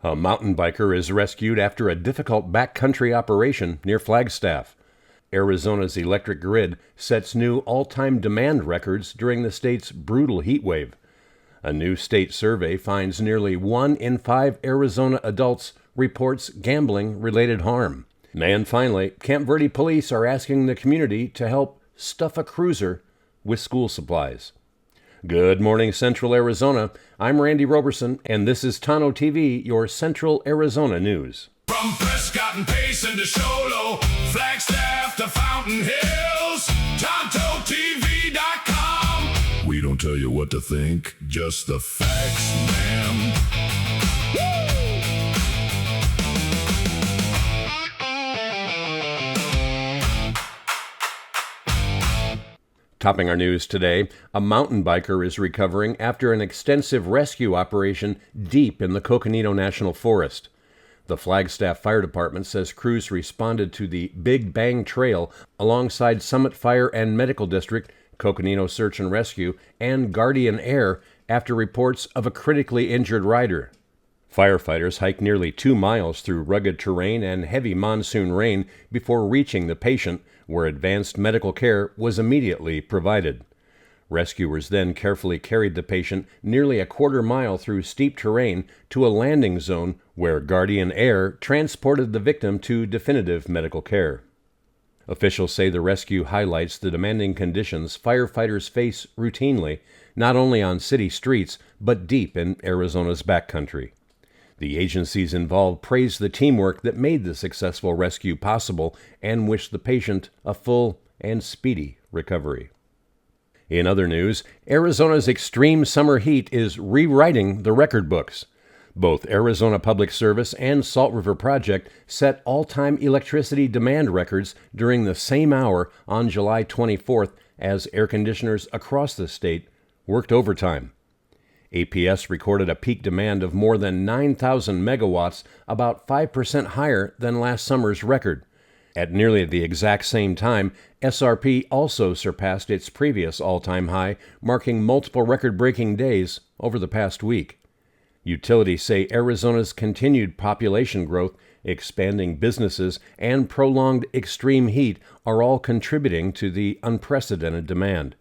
A mountain biker is rescued after a difficult backcountry operation near Flagstaff. Arizona's electric grid sets new all-time demand records during the state's brutal heat wave. A new state survey finds nearly 1 in 5 Arizona adults reports gambling-related harm. And finally, Camp Verde police are asking the community to help stuff a cruiser with school supplies. Good morning, Central Arizona. I'm Randy Roberson, and this is Tonto-TV, your Central Arizona news. From Prescott and Payson to Sholo, Flagstaff to Fountain Hills, Tonto-TV.com. We don't tell you what to think, just the facts, ma'am. Topping our news today, a mountain biker is recovering after an extensive rescue operation deep in the Coconino National Forest. The Flagstaff Fire Department says crews responded to the Big Bang Trail alongside Summit Fire and Medical District, Coconino Search and Rescue, and Guardian Air after reports of a critically injured rider. Firefighters hiked nearly 2 miles through rugged terrain and heavy monsoon rain before reaching the patient, where advanced medical care was immediately provided. Rescuers then carefully carried the patient nearly a quarter mile through steep terrain to a landing zone where Guardian Air transported the victim to definitive medical care. Officials say the rescue highlights the demanding conditions firefighters face routinely, not only on city streets, but deep in Arizona's backcountry. The agencies involved praised the teamwork that made the successful rescue possible and wished the patient a full and speedy recovery. In other news, Arizona's extreme summer heat is rewriting the record books. Both Arizona Public Service and Salt River Project set all-time electricity demand records during the same hour on July 24th as air conditioners across the state worked overtime. APS recorded a peak demand of more than 9,000 megawatts, about 5% higher than last summer's record. At nearly the exact same time, SRP also surpassed its previous all-time high, marking multiple record-breaking days over the past week. Utilities say Arizona's continued population growth, expanding businesses, and prolonged extreme heat are all contributing to the unprecedented demand.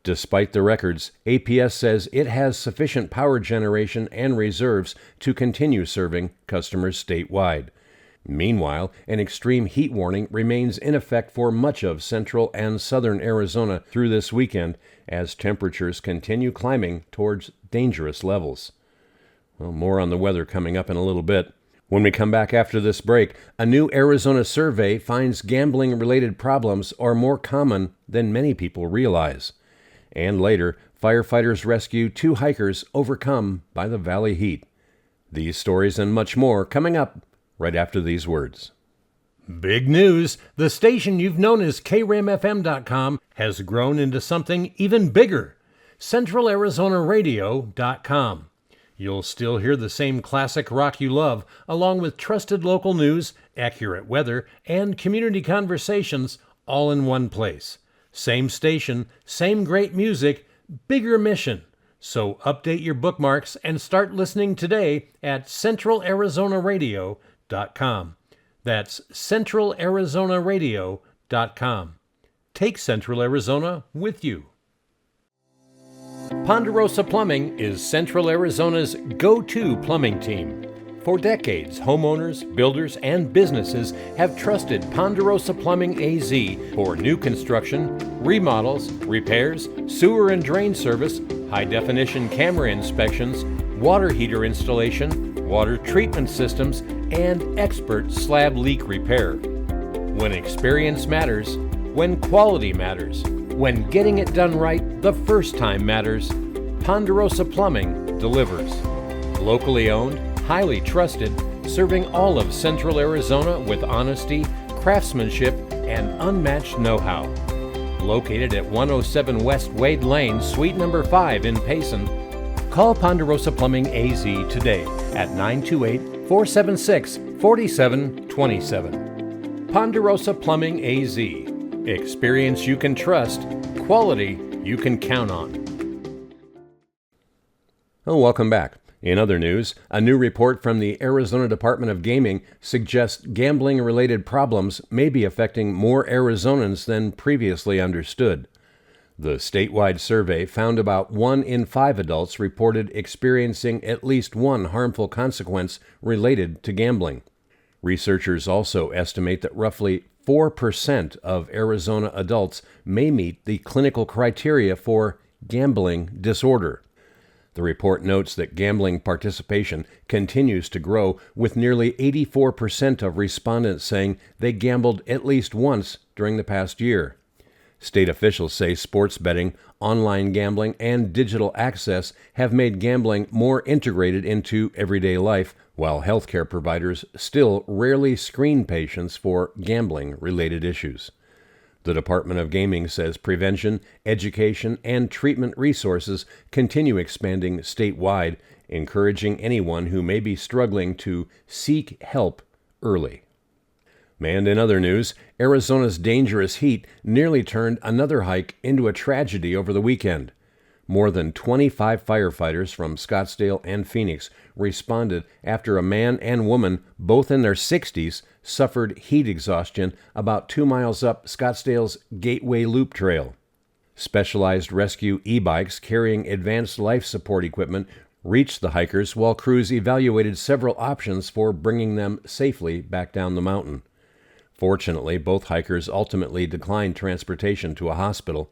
Despite the records, APS says it has sufficient power generation and reserves to continue serving customers statewide. Meanwhile, an extreme heat warning remains in effect for much of central and southern Arizona through this weekend as temperatures continue climbing towards dangerous levels. Well, more on the weather coming up in a little bit. When we come back after this break, a new Arizona survey finds gambling-related problems are more common than many people realize. And later, firefighters rescue 2 hikers overcome by the valley heat. These stories and much more coming up right after these words. Big news! The station you've known as KRAMFM.com has grown into something even bigger, CentralArizonaRadio.com. You'll still hear the same classic rock you love, along with trusted local news, accurate weather, and community conversations all in one place. Same station, same great music, bigger mission. So update your bookmarks and start listening today at CentralArizonaRadio.com. That's CentralArizonaRadio.com. Take Central Arizona with you. Ponderosa Plumbing is Central Arizona's go-to plumbing team. For decades, homeowners, builders, and businesses have trusted Ponderosa Plumbing AZ for new construction, remodels, repairs, sewer and drain service, high-definition camera inspections, water heater installation, water treatment systems, and expert slab leak repair. When experience matters, when quality matters, when getting it done right the first time matters, Ponderosa Plumbing delivers. Locally owned, highly trusted, serving all of Central Arizona with honesty, craftsmanship, and unmatched know-how. Located at 107 West Wade Lane, Suite number 5 in Payson, call Ponderosa Plumbing AZ today at 928-476-4727. Ponderosa Plumbing AZ. Experience you can trust, quality you can count on. Well, welcome back. In other news, a new report from the Arizona Department of Gaming suggests gambling-related problems may be affecting more Arizonans than previously understood. The statewide survey found about 1 in 5 adults reported experiencing at least one harmful consequence related to gambling. Researchers also estimate that roughly 4% of Arizona adults may meet the clinical criteria for gambling disorder. The report notes that gambling participation continues to grow, with nearly 84% of respondents saying they gambled at least once during the past year. State officials say sports betting, online gambling, and digital access have made gambling more integrated into everyday life, while healthcare providers still rarely screen patients for gambling-related issues. The Department of Gaming says prevention, education, and treatment resources continue expanding statewide, encouraging anyone who may be struggling to seek help early. And in other news, Arizona's dangerous heat nearly turned another hike into a tragedy over the weekend. More than 25 firefighters from Scottsdale and Phoenix responded after a man and woman, both in their 60s, suffered heat exhaustion about 2 miles up Scottsdale's Gateway Loop Trail. Specialized rescue e-bikes carrying advanced life support equipment reached the hikers while crews evaluated several options for bringing them safely back down the mountain. Fortunately, both hikers ultimately declined transportation to a hospital.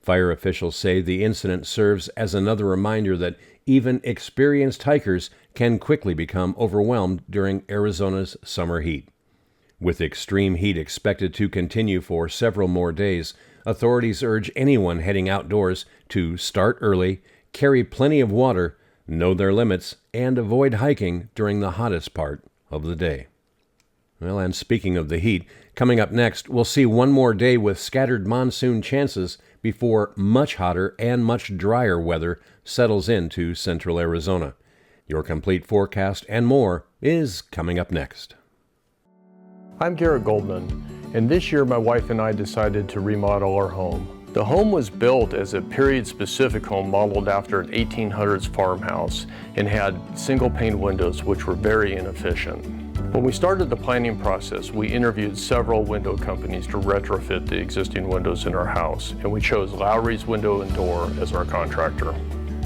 Fire officials say the incident serves as another reminder that even experienced hikers can quickly become overwhelmed during Arizona's summer heat. With extreme heat expected to continue for several more days, authorities urge anyone heading outdoors to start early, carry plenty of water, know their limits, and avoid hiking during the hottest part of the day. Well, and speaking of the heat, coming up next, we'll see one more day with scattered monsoon chances before much hotter and much drier weather settles into central Arizona. Your complete forecast and more is coming up next. I'm Garrett Goldman, and this year my wife and I decided to remodel our home. The home was built as a period-specific home modeled after an 1800s farmhouse and had single-pane windows which were very inefficient. When we started the planning process, we interviewed several window companies to retrofit the existing windows in our house, and we chose Lowry's Window and Door as our contractor.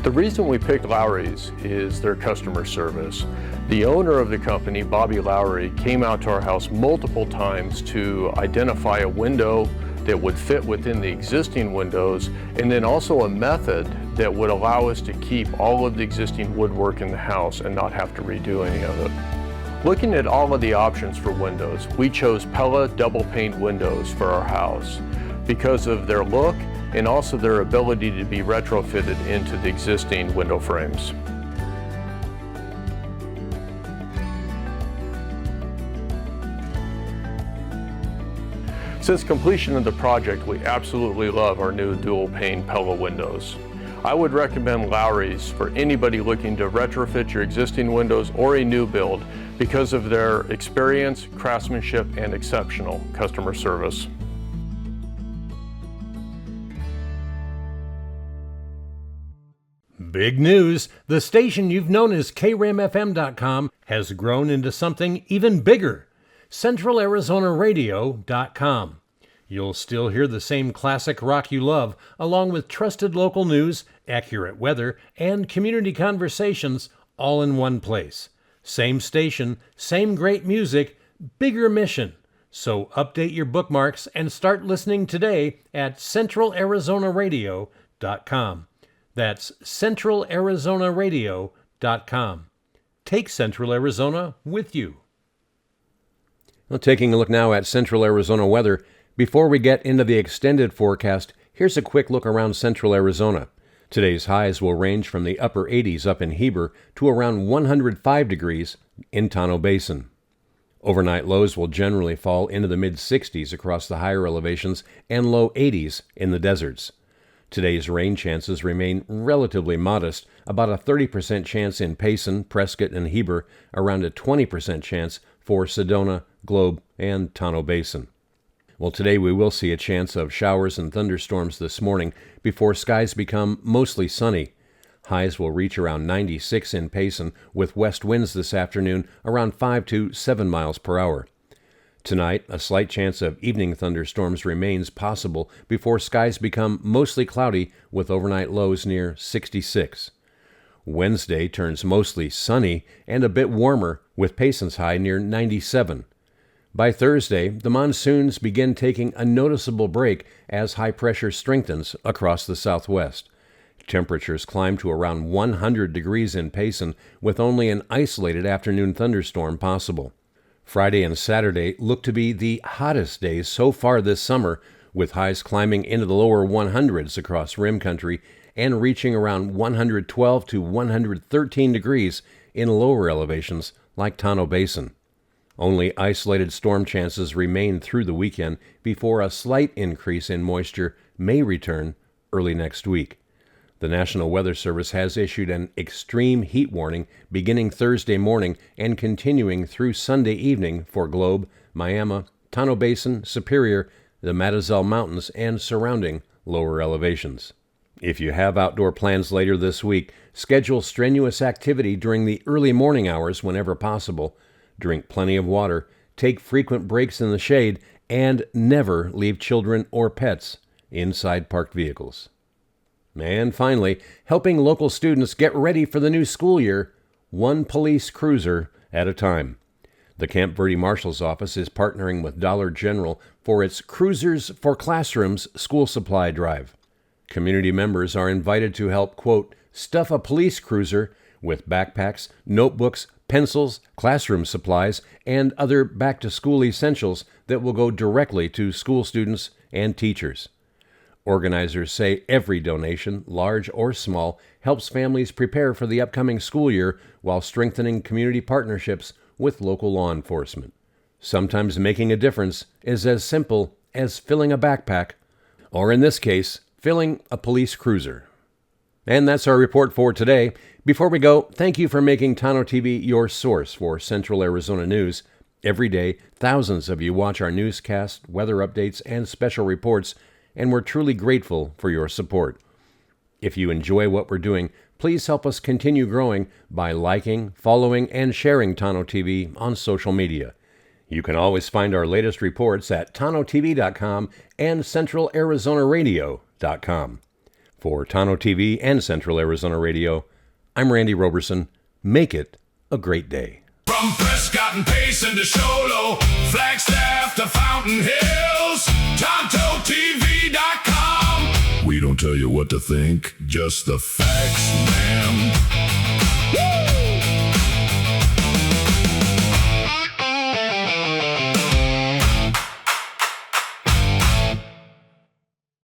The reason we picked Lowry's is their customer service. The owner of the company, Bobby Lowry, came out to our house multiple times to identify a window that would fit within the existing windows, and then also a method that would allow us to keep all of the existing woodwork in the house and not have to redo any of it. Looking at all of the options for windows, we chose Pella double pane windows for our house because of their look and also their ability to be retrofitted into the existing window frames. Since completion of the project, we absolutely love our new dual pane Pella windows. I would recommend Lowry's for anybody looking to retrofit your existing windows or a new build because of their experience, craftsmanship, and exceptional customer service. Big news! The station you've known as KRAMFM.com has grown into something even bigger, CentralArizonaRadio.com. You'll still hear the same classic rock you love, along with trusted local news, accurate weather, and community conversations, all in one place. Same station, same great music, bigger mission. So update your bookmarks and start listening today at CentralArizonaRadio.com. That's CentralArizonaRadio.com. Take Central Arizona with you. Well, taking a look now at Central Arizona weather. Before we get into the extended forecast, here's a quick look around central Arizona. Today's highs will range from the upper 80s up in Heber to around 105 degrees in Tonto Basin. Overnight lows will generally fall into the mid-60s across the higher elevations and low 80s in the deserts. Today's rain chances remain relatively modest, about a 30% chance in Payson, Prescott, and Heber, around a 20% chance for Sedona, Globe, and Tonto Basin. Well, today we will see a chance of showers and thunderstorms this morning before skies become mostly sunny. Highs will reach around 96 in Payson, with west winds this afternoon around 5 to 7 miles per hour. Tonight, a slight chance of evening thunderstorms remains possible before skies become mostly cloudy with overnight lows near 66. Wednesday turns mostly sunny and a bit warmer with Payson's high near 97. By Thursday, the monsoons begin taking a noticeable break as high pressure strengthens across the southwest. Temperatures climb to around 100 degrees in Payson with only an isolated afternoon thunderstorm possible. Friday and Saturday look to be the hottest days so far this summer, with highs climbing into the lower 100s across rim country and reaching around 112 to 113 degrees in lower elevations like Tonto Basin. Only isolated storm chances remain through the weekend before a slight increase in moisture may return early next week. The National Weather Service has issued an extreme heat warning beginning Thursday morning and continuing through Sunday evening for Globe, Miami, Tonto Basin, Superior, the Matazelle Mountains, and surrounding lower elevations. If you have outdoor plans later this week, schedule strenuous activity during the early morning hours whenever possible. Drink plenty of water, take frequent breaks in the shade, and never leave children or pets inside parked vehicles. And finally, helping local students get ready for the new school year, one police cruiser at a time. The Camp Verde Marshal's Office is partnering with Dollar General for its Cruisers for Classrooms school supply drive. Community members are invited to help, quote, stuff a police cruiser with backpacks, notebooks, pencils, classroom supplies, and other back-to-school essentials that will go directly to school students and teachers. Organizers say every donation, large or small, helps families prepare for the upcoming school year while strengthening community partnerships with local law enforcement. Sometimes making a difference is as simple as filling a backpack, or in this case, filling a police cruiser. And that's our report for today. Before we go, thank you for making Tonto-TV your source for Central Arizona news. Every day, thousands of you watch our newscasts, weather updates, and special reports, and we're truly grateful for your support. If you enjoy what we're doing, please help us continue growing by liking, following, and sharing Tonto-TV on social media. You can always find our latest reports at Tonto-TV.com and CentralArizonaRadio.com. For Tonto-TV and Central Arizona Radio, I'm Randy Roberson. Make it a great day. From Prescott and Payson to Sholo, Flagstaff to Fountain Hills, Tonto-TV.com. We don't tell you what to think, just the facts, man. Woo!